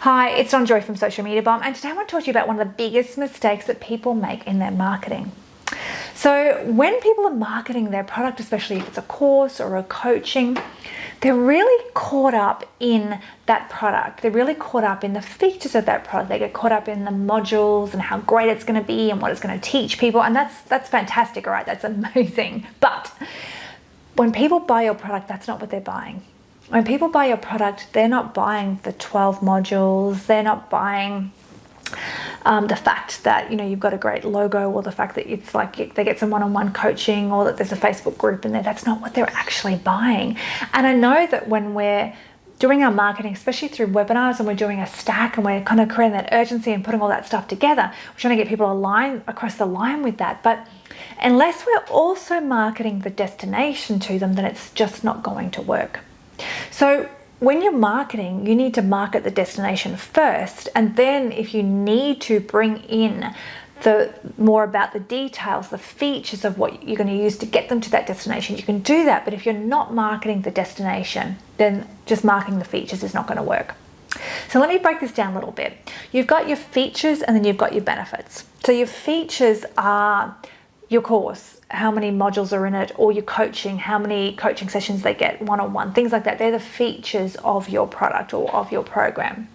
Hi, it's Dawn Joy from Social Media Bomb, and today I want to talk to you about one of the biggest mistakes that people make in their marketing. So when people are marketing their product, especially if it's a course or a coaching, they're really caught up in that product. They're really caught up in the features of that product. They get caught up in the modules and how great it's going to be and what it's going to teach people, and that's fantastic, all right? That's amazing. But when people buy your product, that's not what they're buying. When people buy your product, they're not buying the 12 modules. They're not buying the fact that you've got a great logo, or the fact that it's like they get some one-on-one coaching, or that there's a Facebook group in there. That's not what they're actually buying. And I know that when we're doing our marketing, especially through webinars, and we're doing a stack and we're kind of creating that urgency and putting all that stuff together, we're trying to get people aligned across the line with that. But unless we're also marketing the destination to them, then it's just not going to work. So when you're marketing, you need to market the destination first, and then if you need to bring in the more about the details, the features of what you're going to use to get them to that destination, you can do that. But if you're not marketing the destination, then just marketing the features is not going to work. So let me break this down a little bit. You've got your features and then you've got your benefits. So your features are your course, how many modules are in it, or your coaching, how many coaching sessions they get one-on-one, things like that. They're the features of your product or of your program.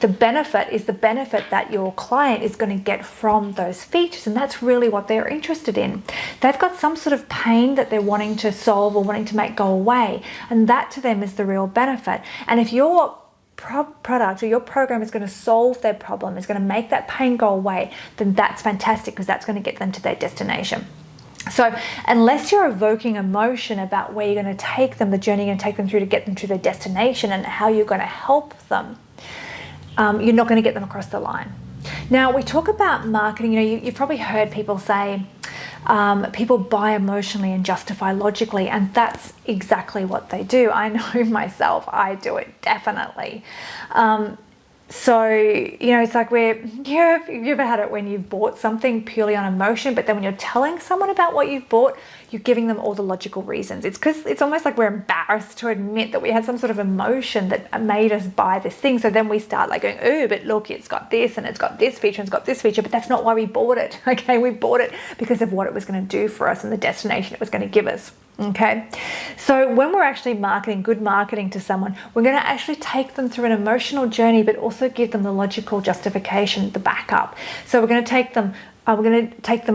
The benefit is the benefit that your client is going to get from those features, and that's really what they're interested in. They've got some sort of pain that they're wanting to solve or wanting to make go away, and that to them is the real benefit. And if your product or your program is going to solve their problem, is going to make that pain go away, then that's fantastic, because that's going to get them to their destination. So unless you're evoking emotion about where you're going to take them, the journey you're going to take them through to get them to their destination, and how you're going to help them, you're not going to get them across the line. Now, we talk about marketing. You've probably heard people say people buy emotionally and justify logically, and that's exactly what they do. I know myself, I do it definitely. So, it's like you've ever had it when you've bought something purely on emotion, but then when you're telling someone about what you've bought, you're giving them all the logical reasons. It's because it's almost like we're embarrassed to admit that we had some sort of emotion that made us buy this thing. So then we start like going, oh, but look, it's got this and it's got this feature and it's got this feature, but that's not why we bought it. Okay, we bought it because of what it was going to do for us and the destination it was going to give us. Okay, so when we're actually marketing, good marketing to someone, we're going to actually take them through an emotional journey, but also give them the logical justification, the backup. So we're going to take them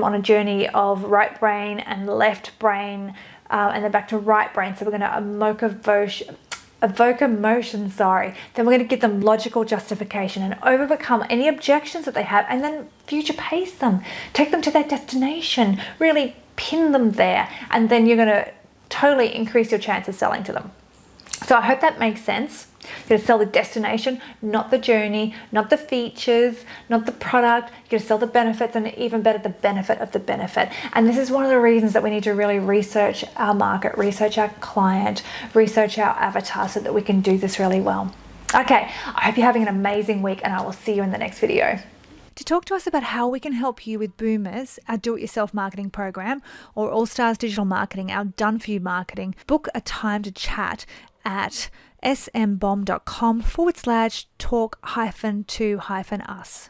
on a journey of right brain and left brain, and then back to right brain. So we're going to evoke emotion, then we're going to give them logical justification and overcome any objections that they have, and then future pace them, take them to their destination, really pin them there, and then you're going to totally increase your chance of selling to them. So I hope that makes sense. You're going to sell the destination, not the journey, not the features, not the product. You're going to sell the benefits, and even better, the benefit of the benefit. And this is one of the reasons that we need to really research our market, research our client, research our avatar, so that we can do this really well. Okay, I hope you're having an amazing week, and I will see you in the next video. To talk to us about how we can help you with Boomers, our do-it-yourself marketing program, or All Stars Digital Marketing, our done-for-you marketing, book a time to chat at smbomb.com/talk-to-us.